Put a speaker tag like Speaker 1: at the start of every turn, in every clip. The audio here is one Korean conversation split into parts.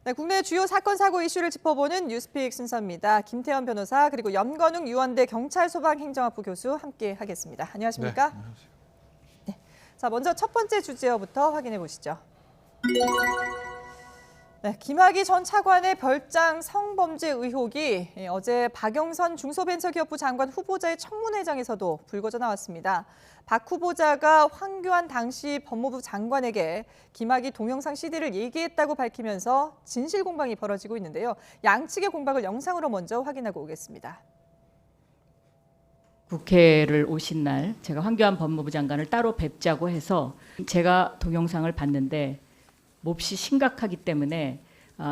Speaker 1: 네, 국내 주요 사건 사고 이슈를 짚어보는 뉴스픽 순서입니다. 김태현 변호사 그리고 연건웅 유원대 경찰소방행정학부 교수 함께 하겠습니다. 안녕하십니까?
Speaker 2: 네.
Speaker 1: 네. 자, 먼저 첫 번째 주제어부터 확인해 보시죠. 네, 김학의 전 차관의 별장 성범죄 의혹이 어제 박영선 중소벤처기업부 장관 후보자의 청문회장에서도 불거져 나왔습니다. 박 후보자가 황교안 당시 법무부 장관에게 김학의 동영상 CD를 얘기했다고 밝히면서 진실 공방이 벌어지고 있는데요. 양측의 공방을 영상으로 먼저 확인하고 오겠습니다.
Speaker 3: 국회를 오신 날 제가 황교안 법무부 장관을 따로 뵙자고 해서 제가 동영상을 봤는데 몹시 심각하기 때문에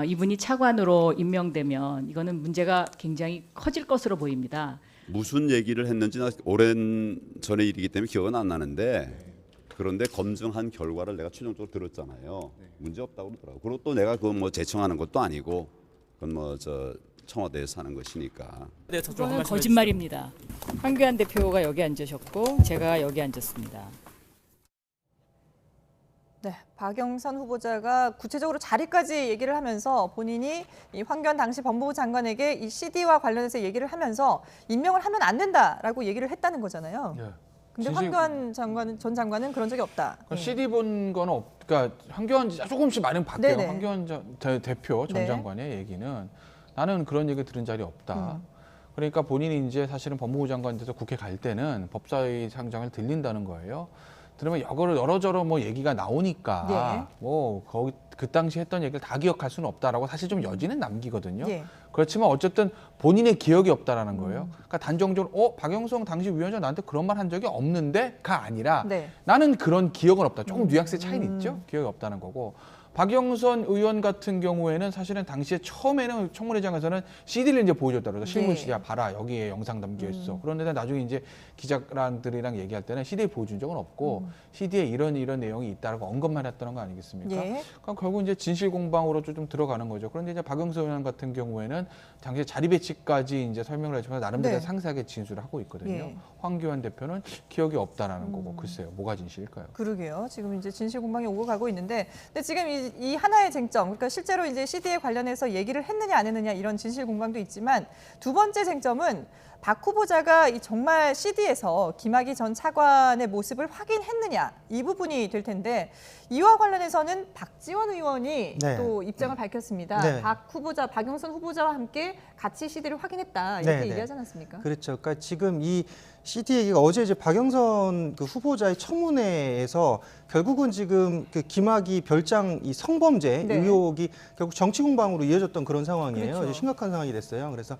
Speaker 3: 이분이 차관으로 임명되면 이거는 문제가 굉장히 커질 것으로 보입니다.
Speaker 4: 무슨 얘기를 했는지 오랜 전의 일이기 때문에 기억은 안 나는데 그런데 검증한 결과를 내가 최종적으로 들었잖아요. 문제 없다고 그러더라고. 그리고 또 내가 그거 뭐 제청하는 것도 아니고 그건 뭐 청와대에서 하는 것이니까.
Speaker 3: 네, 그거는 거짓말입니다. 황교안 대표가 여기 앉으셨고 제가 여기 앉았습니다.
Speaker 1: 네, 박영선 후보자가 구체적으로 자리까지 얘기를 하면서 본인이 이 황교안 당시 법무부 장관에게 이 CD와 관련해서 얘기를 하면서 임명을 하면 안 된다라고 얘기를 했다는 거잖아요.
Speaker 2: 네.
Speaker 1: 근데 황교안 전 장관은 그런 적이 없다.
Speaker 2: 그러니까 CD 본 거는 그러니까 황교안 조금씩 많이 봤대요.
Speaker 1: 네네.
Speaker 2: 황교안 대표 전
Speaker 1: 네.
Speaker 2: 장관의 얘기는 나는 그런 얘기 들은 적이 없다. 그러니까 본인이 이제 사실은 법무부 장관 돼서 국회 갈 때는 법사위 상장을 들린다는 거예요. 그러면 여러저러 뭐 얘기가 나오니까
Speaker 1: 네.
Speaker 2: 뭐 거기 그 당시 했던 얘기를 다 기억할 수는 없다라고 사실 좀 여지는 남기거든요.
Speaker 1: 예.
Speaker 2: 그렇지만 어쨌든 본인의 기억이 없다라는 거예요. 그러니까 단정적으로 박영선 당시 위원장 나한테 그런 말 한 적이 없는데가 아니라
Speaker 1: 네.
Speaker 2: 나는 그런 기억은 없다. 조금 뉘앙스의 차이는 있죠. 기억이 없다는 거고. 박영선 의원 같은 경우에는 사실은 당시에 처음에는 청문회장에서는 CD를 이제 보여줬다고 해서 실물
Speaker 1: 네.
Speaker 2: CD야 봐라 여기에 영상 담겨 있어. 그런데 나중에 이제 기자들이랑 얘기할 때는 CD 보여준 적은 없고 CD에 이런 내용이 있다라고 언급만 했다는 거 아니겠습니까?
Speaker 1: 예.
Speaker 2: 그러니까 결국 이제 진실 공방으로 좀 들어가는 거죠. 그런데 이제 박영선 의원 같은 경우에는 당시에 자리 배치까지 이제 설명을 해주면서 나름대로
Speaker 1: 네.
Speaker 2: 상세하게 진술을 하고 있거든요.
Speaker 1: 예.
Speaker 2: 황교안 대표는 기억이 없다라는 거고 글쎄요, 뭐가 진실일까요?
Speaker 1: 그러게요. 지금 이제 진실 공방이 오고 가고 있는데, 근데 지금 이 하나의 쟁점, 그러니까 실제로 이제 CD에 관련해서 얘기를 했느냐 안 했느냐 이런 진실 공방도 있지만 두 번째 쟁점은 박 후보자가 정말 CD에서 김학의 전 차관의 모습을 확인했느냐 이 부분이 될 텐데 이와 관련해서는 박지원 의원이
Speaker 5: 네.
Speaker 1: 또 입장을 밝혔습니다.
Speaker 5: 네.
Speaker 1: 박영선 후보자와 함께 같이 CD를 확인했다 이렇게
Speaker 5: 네,
Speaker 1: 얘기하지 않았습니까?
Speaker 5: 그렇죠. 그러니까 지금 이 CD 얘기가 어제 이제 박영선 그 후보자의 청문회에서 결국은 지금 그 김학의 별장 이 성범죄
Speaker 1: 네.
Speaker 5: 의혹이 결국 정치 공방으로 이어졌던 그런 상황이에요.
Speaker 1: 그렇죠.
Speaker 5: 이제 심각한 상황이 됐어요. 그래서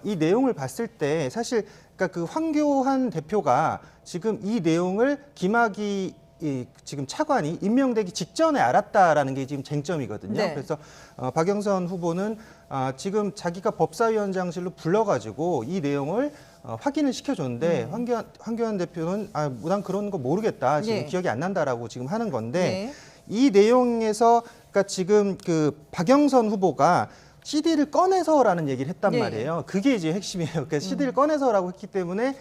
Speaker 5: 이 내용을 봤을 때 사실 그러니까 그 황교안 대표가 지금 이 내용을 김학의 지금 차관이 임명되기 직전에 알았다라는 게 지금 쟁점이거든요.
Speaker 1: 네.
Speaker 5: 그래서 박영선 후보는 지금 자기가 법사위원장실로 불러가지고 이 내용을 확인을 시켜줬는데 황교안 대표는 난 그런 거 모르겠다. 지금
Speaker 1: 네.
Speaker 5: 기억이 안 난다라고 지금 하는 건데
Speaker 1: 네.
Speaker 5: 이 내용에서 그러니까 지금 그 박영선 후보가 CD를 꺼내서라는 얘기를 했단
Speaker 1: 네.
Speaker 5: 말이에요. 그게 이제 핵심이에요. 그러니까 CD를 꺼내서라고 했기 때문에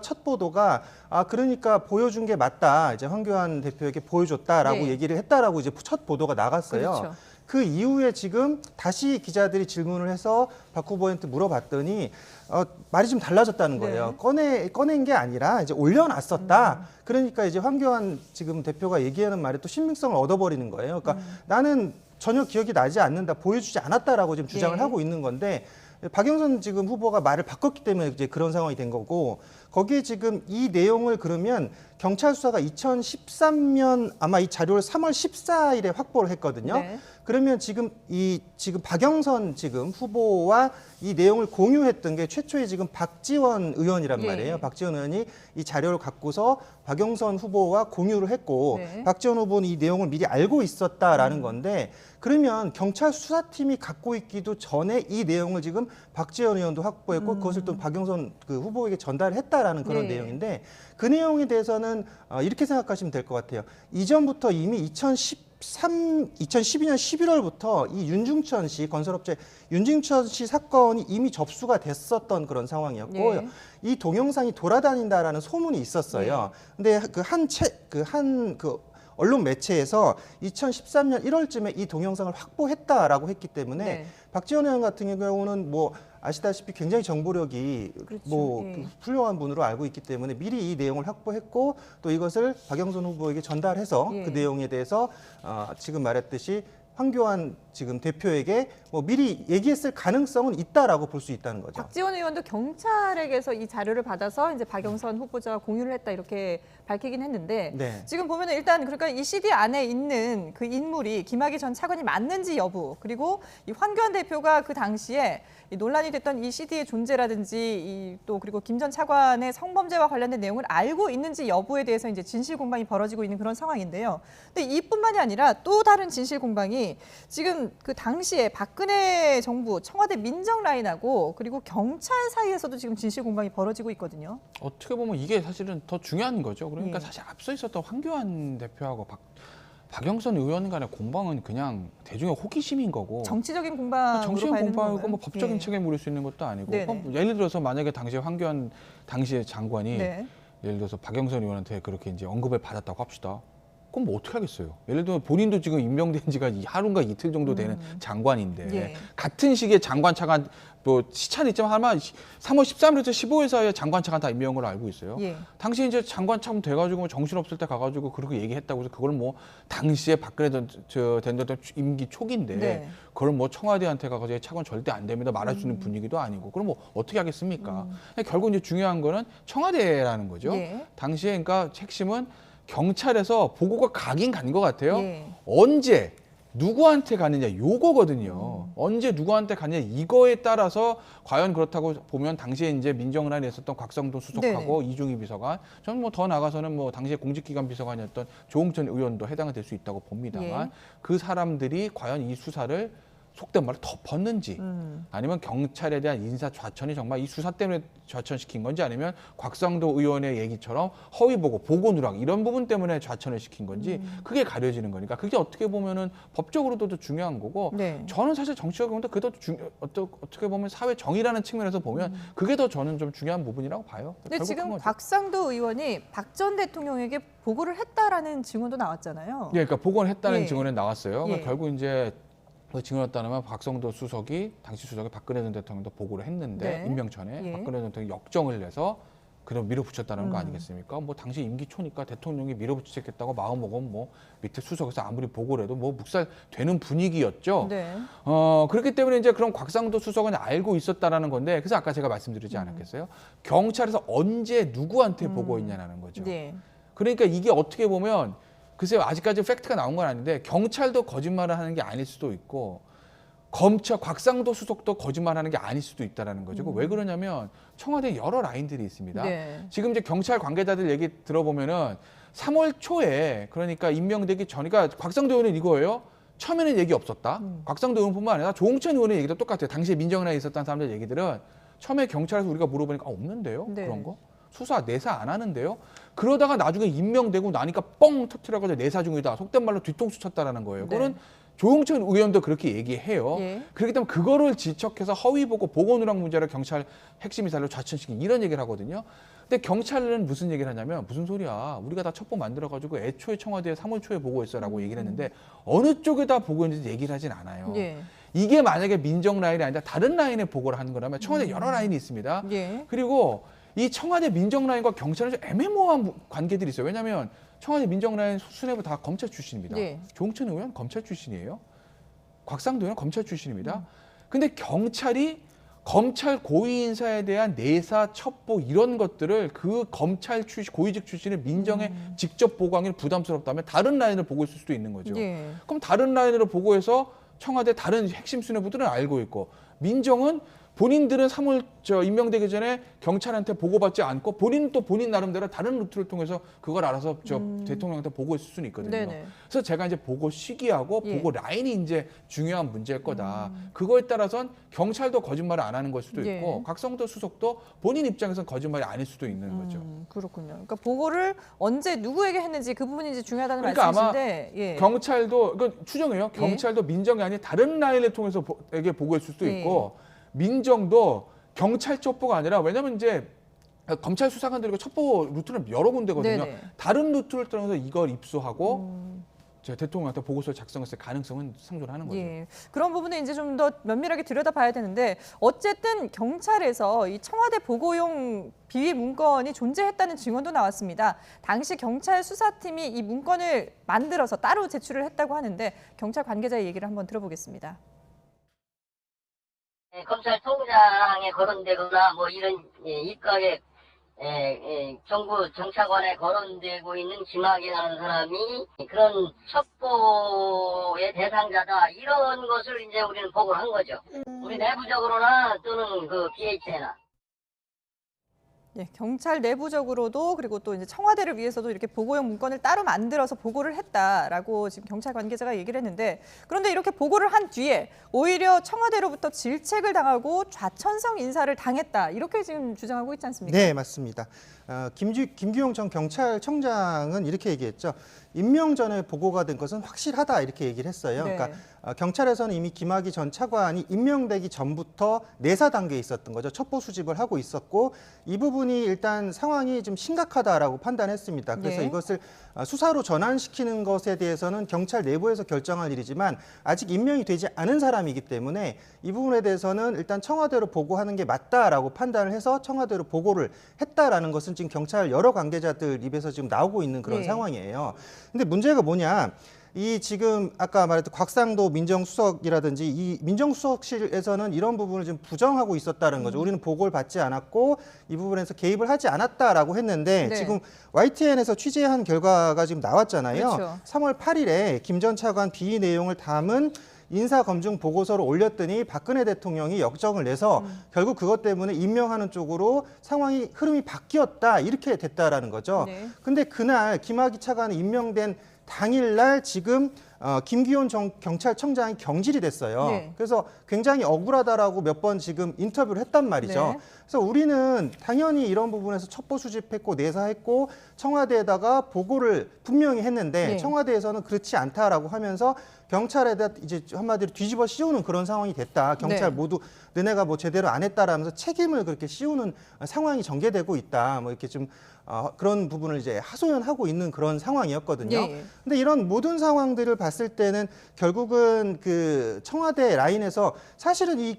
Speaker 5: 첫 보도가 그러니까 보여준 게 맞다. 이제 황교안 대표에게 보여줬다라고
Speaker 1: 네.
Speaker 5: 얘기를 했다라고 이제 첫 보도가 나갔어요.
Speaker 1: 그렇죠.
Speaker 5: 그 이후에 지금 다시 기자들이 질문을 해서 박 후보한테 물어봤더니 말이 좀 달라졌다는 거예요. 꺼낸 게 아니라 이제 올려놨었다. 그러니까 이제 황교안 지금 대표가 얘기하는 말에 또 신빙성을 얻어버리는 거예요. 그러니까 나는 전혀 기억이 나지 않는다, 보여주지 않았다라고 지금 주장을
Speaker 1: 네.
Speaker 5: 하고 있는 건데 박영선 지금 후보가 말을 바꿨기 때문에 이제 그런 상황이 된 거고 거기에 지금 이 내용을 그러면 경찰 수사가 2013년 아마 이 자료를 3월 14일에 확보를 했거든요.
Speaker 1: 네.
Speaker 5: 그러면 지금 박영선 지금 후보와 이 내용을 공유했던 게 최초에 지금 박지원 의원이란
Speaker 1: 예.
Speaker 5: 말이에요. 박지원 의원이 이 자료를 갖고서 박영선 후보와 공유를 했고
Speaker 1: 네.
Speaker 5: 박지원 후보는 이 내용을 미리 알고 있었다라는 건데 그러면 경찰 수사팀이 갖고 있기도 전에 이 내용을 지금 박지원 의원도 확보했고 그것을 또 박영선 그 후보에게 전달했다라는 그런
Speaker 1: 네.
Speaker 5: 내용인데 그 내용에 대해서는 이렇게 생각하시면 될 것 같아요. 이전부터 이미 2012년 11월부터 이 윤중천 씨 건설업체 윤중천 씨 사건이 이미 접수가 됐었던 그런 상황이었고
Speaker 1: 예.
Speaker 5: 이 동영상이 돌아다닌다라는 소문이 있었어요. 근데 언론 매체에서 2013년 1월쯤에 이 동영상을 확보했다라고 했기 때문에
Speaker 1: 네.
Speaker 5: 박지원 의원 같은 경우는 뭐 아시다시피 굉장히 정보력이
Speaker 1: 그렇죠.
Speaker 5: 뭐
Speaker 1: 예.
Speaker 5: 훌륭한 분으로 알고 있기 때문에 미리 이 내용을 확보했고 또 이것을 박영선 후보에게 전달해서
Speaker 1: 예.
Speaker 5: 그 내용에 대해서 지금 말했듯이 황교안 지금 대표에게 뭐 미리 얘기했을 가능성은 있다라고 볼 수 있다는 거죠.
Speaker 1: 박지원 의원도 경찰에게서 이 자료를 받아서 이제 박영선 후보자와 공유를 했다 이렇게 밝히긴 했는데
Speaker 5: 네.
Speaker 1: 지금 보면은 일단 그러니까 이 CD 안에 있는 그 인물이 김학의 전 차관이 맞는지 여부 그리고 이 황교안 대표가 그 당시에 이 논란이 됐던 이 CD의 존재라든지 또 그리고 김 전 차관의 성범죄와 관련된 내용을 알고 있는지 여부에 대해서 이제 진실 공방이 벌어지고 있는 그런 상황인데요. 근데 이뿐만이 아니라 또 다른 진실 공방이 지금 그 당시에 박근혜 정부 청와대 민정 라인하고 그리고 경찰 사이에서도 지금 진실 공방이 벌어지고 있거든요.
Speaker 2: 어떻게 보면 이게 사실은 더 중요한 거죠. 그러니까
Speaker 1: 예.
Speaker 2: 사실 앞서 있었던 황교안 대표하고 박영선 의원 간의 공방은 그냥 대중의 호기심인 거고
Speaker 1: 정치적인 공방으로
Speaker 2: 정치적
Speaker 1: 봐야 되는
Speaker 2: 공방이고
Speaker 1: 건가요?
Speaker 2: 뭐 법적인
Speaker 1: 예.
Speaker 2: 책임을 물을 수 있는 것도 아니고
Speaker 1: 네네.
Speaker 2: 그럼 예를 들어서 만약에 당시에 황교안 당시의 장관이
Speaker 1: 네.
Speaker 2: 예를 들어서 박영선 의원한테 그렇게 이제 언급을 받았다고 합시다. 그럼 뭐 어떻게 하겠어요? 예를 들면 본인도 지금 임명된 지가 하루인가 이틀 정도 되는 장관인데
Speaker 1: 예.
Speaker 2: 같은 시기에 장관 차관 뭐 시차는 있지만 아마 3월 13일부터 15일 사이에 장관 차관 다 임명한 걸로 알고 있어요.
Speaker 1: 예.
Speaker 2: 당시 이제 장관 참 돼가지고 정신 없을 때 가가지고 그렇게 얘기했다고 해서 그걸 뭐 당시에 박근혜 전 임기 초기인데
Speaker 1: 네.
Speaker 2: 그걸 뭐 청와대한테 가서 차관 절대 안 됩니다 말할 수 있는 분위기도 아니고 그럼 뭐 어떻게 하겠습니까? 결국 이제 중요한 거는 청와대라는 거죠.
Speaker 1: 예.
Speaker 2: 당시에 그러니까 핵심은 경찰에서 보고가 가긴 간 것 같아요.
Speaker 1: 예.
Speaker 2: 언제 누구한테 가느냐 요거거든요. 언제 누구한테 가느냐 이거에 따라서 과연 그렇다고 보면 당시에 이제 민정란에 있었던 곽성도 수석하고 이중희 비서관, 저는 뭐 더 나가서는 뭐 당시에 공직기관 비서관이었던 조홍천 의원도 해당이 될 수 있다고 봅니다만
Speaker 1: 예.
Speaker 2: 그 사람들이 과연 이 수사를 속된 말로 덮었는지 아니면 경찰에 대한 인사 좌천이 정말 이 수사 때문에 좌천시킨 건지 아니면 곽상도 의원의 얘기처럼 허위 보고 누락 이런 부분 때문에 좌천을 시킨 건지 그게 가려지는 거니까 그게 어떻게 보면은 법적으로도 중요한 거고
Speaker 1: 네.
Speaker 2: 저는 사실 정치적으로도 그게 더 어떻게 보면 사회 정의라는 측면에서 보면 그게 더 저는 좀 중요한 부분이라고 봐요.
Speaker 1: 근데
Speaker 2: 결국
Speaker 1: 지금
Speaker 2: 그건 거죠.
Speaker 1: 곽상도 의원이 박 전 대통령에게 보고를 했다라는 증언도 나왔잖아요.
Speaker 2: 예, 그러니까 복원을 했다는
Speaker 1: 예.
Speaker 2: 증언이 나왔어요.
Speaker 1: 예.
Speaker 2: 결국 이제 그 증언했다면 박성도 수석이 당시 수석이 박근혜 전 대통령도 보고를 했는데
Speaker 1: 네.
Speaker 2: 임명 전에
Speaker 1: 예.
Speaker 2: 박근혜 전 대통령이 역정을 내서 그럼 밀어붙였다는 거 아니겠습니까? 뭐 당시 임기 초니까 대통령이 밀어붙이겠다고 마음먹으면 뭐 밑에 수석에서 아무리 보고를 해도 뭐 묵살되는 분위기였죠.
Speaker 1: 네.
Speaker 2: 그렇기 때문에 이제 그럼 곽상도 수석은 알고 있었다라는 건데 그래서 아까 제가 말씀드리지 않았겠어요? 경찰에서 언제 누구한테 보고했냐는 거죠.
Speaker 1: 네.
Speaker 2: 그러니까 이게 어떻게 보면 글쎄요 아직까지 팩트가 나온 건 아닌데 경찰도 거짓말을 하는 게 아닐 수도 있고 검찰 곽상도 수석도 거짓말하는 게 아닐 수도 있다라는 거죠. 왜 그러냐면 청와대 여러 라인들이 있습니다.
Speaker 1: 네.
Speaker 2: 지금 이제 경찰 관계자들 얘기 들어보면은 3월 초에 그러니까 임명되기 전이니까 곽상도 의원은 이거예요. 처음에는 얘기 없었다. 곽상도 의원뿐만 아니라 조홍천 의원의 얘기도 똑같아요. 당시에 민정란에 있었던 사람들 얘기들은 처음에 경찰에서 우리가 물어보니까 없는데요.
Speaker 1: 네.
Speaker 2: 그런 거. 수사 내사 안 하는데요. 그러다가 나중에 임명되고 나니까 뻥 터트려가지고 내사 중이다. 속된 말로 뒤통수 쳤다라는 거예요.
Speaker 1: 네.
Speaker 2: 그거는 조홍천 의원도 그렇게 얘기해요.
Speaker 1: 예.
Speaker 2: 그렇기 때문에 그거를 지적해서 허위 보고 누락 문제를 경찰 핵심 이사를 좌천시킨 이런 얘기를 하거든요. 근데 경찰은 무슨 얘기를 하냐면 무슨 소리야. 우리가 다 첩보 만들어가지고 애초에 청와대에 3월 초에 보고했어라고 얘기를 했는데 어느 쪽에다 보고했는지 얘기를 하진 않아요.
Speaker 1: 예.
Speaker 2: 이게 만약에 민정 라인이 아니라 다른 라인에 보고를 하는 거라면 청와대 여러 라인이 있습니다.
Speaker 1: 예.
Speaker 2: 그리고 이 청와대 민정 라인과 경찰은 좀 애매모호한 관계들이 있어요. 왜냐하면 청와대 민정 라인 수뇌부 다 검찰 출신입니다.
Speaker 1: 예.
Speaker 2: 조홍천 의원 검찰 출신이에요. 곽상도 의원 검찰 출신입니다. 근데 경찰이 검찰 고위 인사에 대한 내사, 첩보 이런 것들을 그 검찰 출신, 고위직 출신의 민정에 직접 보고하기는 부담스럽다면 다른 라인을 보고 있을 수도 있는 거죠.
Speaker 1: 예.
Speaker 2: 그럼 다른 라인으로 보고해서 청와대 다른 핵심 수뇌부들은 알고 있고 민정은 본인들은 3월 임명되기 전에 경찰한테 보고받지 않고 본인은 또 본인 나름대로 다른 루트를 통해서 그걸 알아서 대통령한테 보고했을 수는 있거든요.
Speaker 1: 네네.
Speaker 2: 그래서 제가 이제 보고 시기하고
Speaker 1: 예.
Speaker 2: 보고 라인이 이제 중요한 문제일 거다. 그거에 따라선 경찰도 거짓말을 안 하는 걸 수도
Speaker 1: 예.
Speaker 2: 있고 곽성도 수석도 본인 입장에서는 거짓말이 아닐 수도 있는 거죠.
Speaker 1: 그렇군요. 그러니까 보고를 언제 누구에게 했는지 그 부분이 이제 중요하다는
Speaker 2: 그러니까 아마
Speaker 1: 말씀이신데 예.
Speaker 2: 경찰도 이건 추정해요. 경찰도 민정이 아닌 다른 라인을 통해서 에게 보고했을 수도
Speaker 1: 예.
Speaker 2: 있고 민정도 경찰 첩보가 아니라 왜냐면 이제 검찰 수사관들이 첩보 루트는 여러 군데거든요.
Speaker 1: 네네.
Speaker 2: 다른 루트를 통해서 이걸 입수하고 제가 대통령한테 보고서를 작성했을 가능성은 상존하는 거죠.
Speaker 1: 예. 그런 부분에 이제 좀 더 면밀하게 들여다봐야 되는데 어쨌든 경찰에서 이 청와대 보고용 비위 문건이 존재했다는 증언도 나왔습니다. 당시 경찰 수사팀이 이 문건을 만들어서 따로 제출을 했다고 하는데 경찰 관계자의 얘기를 한번 들어보겠습니다.
Speaker 6: 검찰총장에 거론되거나 뭐 이런 입각에 정부 정차관에 거론되고 있는 김학이라는 사람이 그런 첩보의 대상자다 이런 것을 이제 우리는 보고를 한 거죠. 우리 내부적으로나 또는 그 BH나.
Speaker 1: 예, 경찰 내부적으로도 그리고 또 이제 청와대를 위해서도 이렇게 보고용 문건을 따로 만들어서 보고를 했다라고 지금 경찰 관계자가 얘기를 했는데 그런데 이렇게 보고를 한 뒤에 오히려 청와대로부터 질책을 당하고 좌천성 인사를 당했다 이렇게 지금 주장하고 있지 않습니까?
Speaker 5: 네, 맞습니다. 김규용 전 경찰청장은 이렇게 얘기했죠. 임명 전에 보고가 된 것은 확실하다 이렇게 얘기를 했어요.
Speaker 1: 네.
Speaker 5: 그러니까 경찰에서는 이미 김학의 전 차관이 임명되기 전부터 내사 단계에 있었던 거죠. 첩보 수집을 하고 있었고 이 부분이 일단 상황이 좀 심각하다라고 판단했습니다. 그래서
Speaker 1: 네.
Speaker 5: 이것을 수사로 전환시키는 것에 대해서는 경찰 내부에서 결정할 일이지만 아직 임명이 되지 않은 사람이기 때문에 이 부분에 대해서는 일단 청와대로 보고하는 게 맞다라고 판단을 해서 청와대로 보고를 했다라는 것은 지금 경찰 여러 관계자들 입에서 지금 나오고 있는 그런
Speaker 1: 네.
Speaker 5: 상황이에요. 근데 문제가 뭐냐? 이 지금 아까 말했던 곽상도 민정수석이라든지 이 민정수석실에서는 이런 부분을 좀 부정하고 있었다는 거죠. 우리는 보고를 받지 않았고 이 부분에서 개입을 하지 않았다라고 했는데
Speaker 1: 네.
Speaker 5: 지금 YTN에서 취재한 결과가 지금 나왔잖아요.
Speaker 1: 그렇죠.
Speaker 5: 3월 8일에 김 전 차관 비위 내용을 담은 인사검증 보고서를 올렸더니 박근혜 대통령이 역정을 내서 결국 그것 때문에 임명하는 쪽으로 상황이 흐름이 바뀌었다 이렇게 됐다라는 거죠.
Speaker 1: 네.
Speaker 5: 근데 그날 김학의 차관이 임명된 당일날 지금 김기현 경찰청장이 경질이 됐어요.
Speaker 1: 네.
Speaker 5: 그래서 굉장히 억울하다라고 몇 번 지금 인터뷰를 했단 말이죠.
Speaker 1: 네.
Speaker 5: 그래서 우리는 당연히 이런 부분에서 첩보 수집했고 내사했고 청와대에다가 보고를 분명히 했는데
Speaker 1: 네.
Speaker 5: 청와대에서는 그렇지 않다라고 하면서 경찰에다 이제 한마디로 뒤집어 씌우는 그런 상황이 됐다. 경찰
Speaker 1: 네.
Speaker 5: 모두 너네가 뭐 제대로 안 했다라면서 책임을 그렇게 씌우는 상황이 전개되고 있다. 뭐 이렇게 좀 그런 부분을 이제 하소연하고 있는 그런 상황이었거든요.
Speaker 1: 예.
Speaker 5: 근데 이런 모든 상황들을 봤을 때는 결국은 그 청와대 라인에서 사실은 이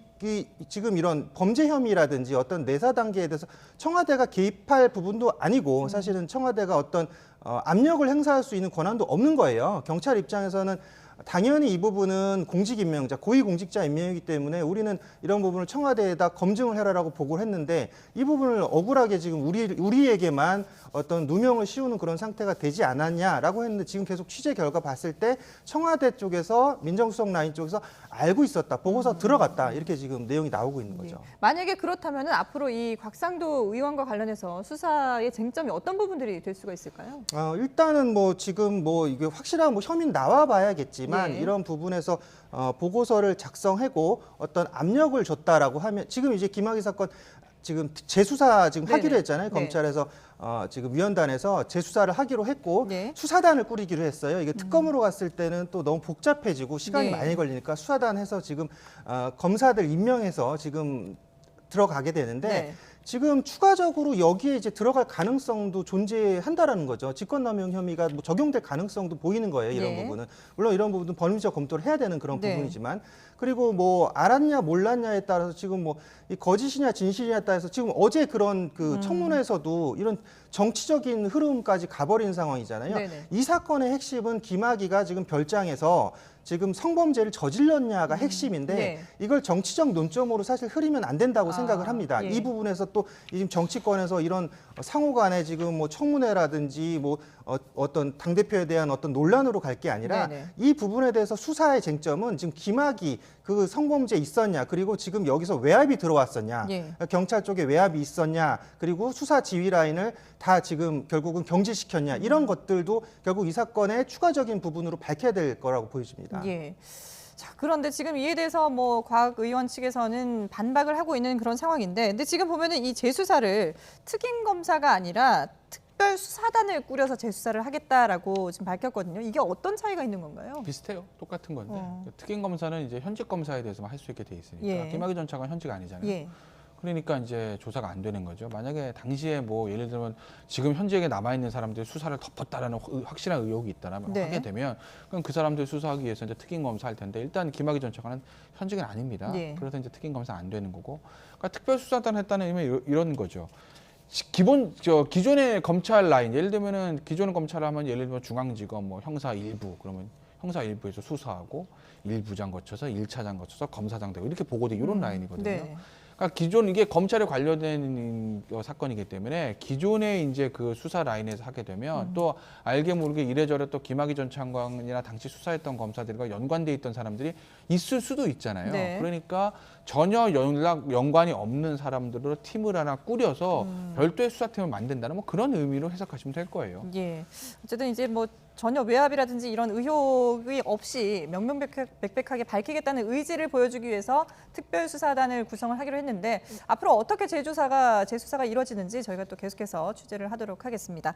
Speaker 5: 지금 이런 범죄 혐의라든지 어떤 내사 단계에 대해서 청와대가 개입할 부분도 아니고 사실은 청와대가 어떤 압력을 행사할 수 있는 권한도 없는 거예요. 경찰 입장에서는 당연히 이 부분은 공직 임명자, 고위 공직자 임명이기 때문에 우리는 이런 부분을 청와대에다 검증을 해라라고 보고를 했는데 이 부분을 억울하게 지금 우리에게만 어떤 누명을 씌우는 그런 상태가 되지 않았냐라고 했는데 지금 계속 취재 결과 봤을 때 청와대 쪽에서 민정수석 라인 쪽에서 알고 있었다, 보고서 들어갔다 이렇게 지금 내용이 나오고 있는 거죠.
Speaker 1: 예. 만약에 그렇다면 앞으로 이 곽상도 의원과 관련해서 수사의 쟁점이 어떤 부분들이 될 수가 있을까요?
Speaker 5: 일단은 뭐 지금 뭐 이게 확실한 뭐 혐의는 나와 봐야겠지만
Speaker 1: 예.
Speaker 5: 이런 부분에서 보고서를 작성하고 어떤 압력을 줬다라고 하면 지금 이제 김학의 사건 지금 재수사 지금
Speaker 1: 네네.
Speaker 5: 하기로 했잖아요.
Speaker 1: 네.
Speaker 5: 검찰에서 지금 위원단에서 재수사를 하기로 했고
Speaker 1: 네.
Speaker 5: 수사단을 꾸리기로 했어요. 이게 특검으로 갔을 때는 또 너무 복잡해지고 시간이
Speaker 1: 네.
Speaker 5: 많이 걸리니까 수사단해서 지금 검사들 임명해서 지금 들어가게 되는데
Speaker 1: 네.
Speaker 5: 지금 추가적으로 여기에 이제 들어갈 가능성도 존재한다라는 거죠. 직권남용 혐의가 뭐 적용될 가능성도 보이는 거예요. 이런
Speaker 1: 네.
Speaker 5: 부분은. 물론 이런 부분은 법리적 검토를 해야 되는 그런
Speaker 1: 네.
Speaker 5: 부분이지만 그리고 뭐 알았냐 몰랐냐에 따라서 지금 뭐 이 거짓이냐 진실이냐에 따라서 지금 어제 그런 그 청문회에서도 이런 정치적인 흐름까지 가버린 상황이잖아요.
Speaker 1: 네네.
Speaker 5: 이 사건의 핵심은 김학의가 지금 별장에서 지금 성범죄를 저질렀냐가 핵심인데
Speaker 1: 네.
Speaker 5: 이걸 정치적 논점으로 사실 흐리면 안 된다고 생각을 합니다.
Speaker 1: 예.
Speaker 5: 이 부분에서 또 지금 정치권에서 이런 상호 간에 지금 뭐 청문회라든지 뭐 어떤 당대표에 대한 어떤 논란으로 갈 게 아니라
Speaker 1: 네네.
Speaker 5: 이 부분에 대해서 수사의 쟁점은 지금 김학의 그 성범죄 있었냐 그리고 지금 여기서 외압이 들어왔었냐
Speaker 1: 예.
Speaker 5: 경찰 쪽에 외압이 있었냐 그리고 수사 지휘 라인을 다 지금 결국은 경질시켰냐 이런 것들도 결국 이 사건의 추가적인 부분으로 밝혀야 될 거라고 보여집니다.
Speaker 1: 예. 자, 그런데 지금 이에 대해서 뭐 곽 의원 측에서는 반박을 하고 있는 그런 상황인데, 근데 지금 보면은 이 재수사를 특임 검사가 아니라 특별 수사단을 꾸려서 재수사를 하겠다라고 지금 밝혔거든요. 이게 어떤 차이가 있는 건가요?
Speaker 2: 비슷해요. 똑같은 건데 특임 검사는 이제 현직 검사에 대해서만 할 수 있게 돼 있으니까
Speaker 1: 예.
Speaker 2: 김학의 전 차관 현직 아니잖아요.
Speaker 1: 예.
Speaker 2: 그러니까 이제 조사가 안 되는 거죠. 만약에 당시에 뭐 예를 들면 지금 현직에 남아 있는 사람들이 수사를 덮었다라는 확실한 의혹이 있다라면
Speaker 1: 네.
Speaker 2: 하게 되면 그럼 그 사람들 수사하기 위해서 이제 특임 검사할 텐데 일단 김학의 전 차관은 현직은 아닙니다.
Speaker 1: 네.
Speaker 2: 그래서 이제 특임 검사 안 되는 거고, 그러니까 특별수사단 했다는 의미는 이런 거죠. 기존의 검찰 라인, 예를 들면은 기존의 검찰 하면 예를 들면 중앙지검 뭐 형사 1부 그러면 형사 1부에서 수사하고 1부장 거쳐서 1차장 거쳐서 검사장 되고 이렇게 보고돼 이런 라인이거든요.
Speaker 1: 네.
Speaker 2: 그러니까 기존 이게 검찰에 관련된 사건이기 때문에 기존에 이제 그 수사 라인에서 하게 되면 또 알게 모르게 이래저래 또 김학의 전 차관이나 당시 수사했던 검사들과 연관돼 있던 사람들이 있을 수도 있잖아요.
Speaker 1: 네.
Speaker 2: 그러니까 전혀 연관이 없는 사람들로 팀을 하나 꾸려서 별도의 수사팀을 만든다는 뭐 그런 의미로 해석하시면 될 거예요.
Speaker 1: 예. 어쨌든 이제 뭐 전혀 외압이라든지 이런 의혹이 없이 명명백백하게 밝히겠다는 의지를 보여주기 위해서 특별수사단을 구성을 하기로 했는데 앞으로 어떻게 재수사가 이루어지는지 저희가 또 계속해서 취재를 하도록 하겠습니다.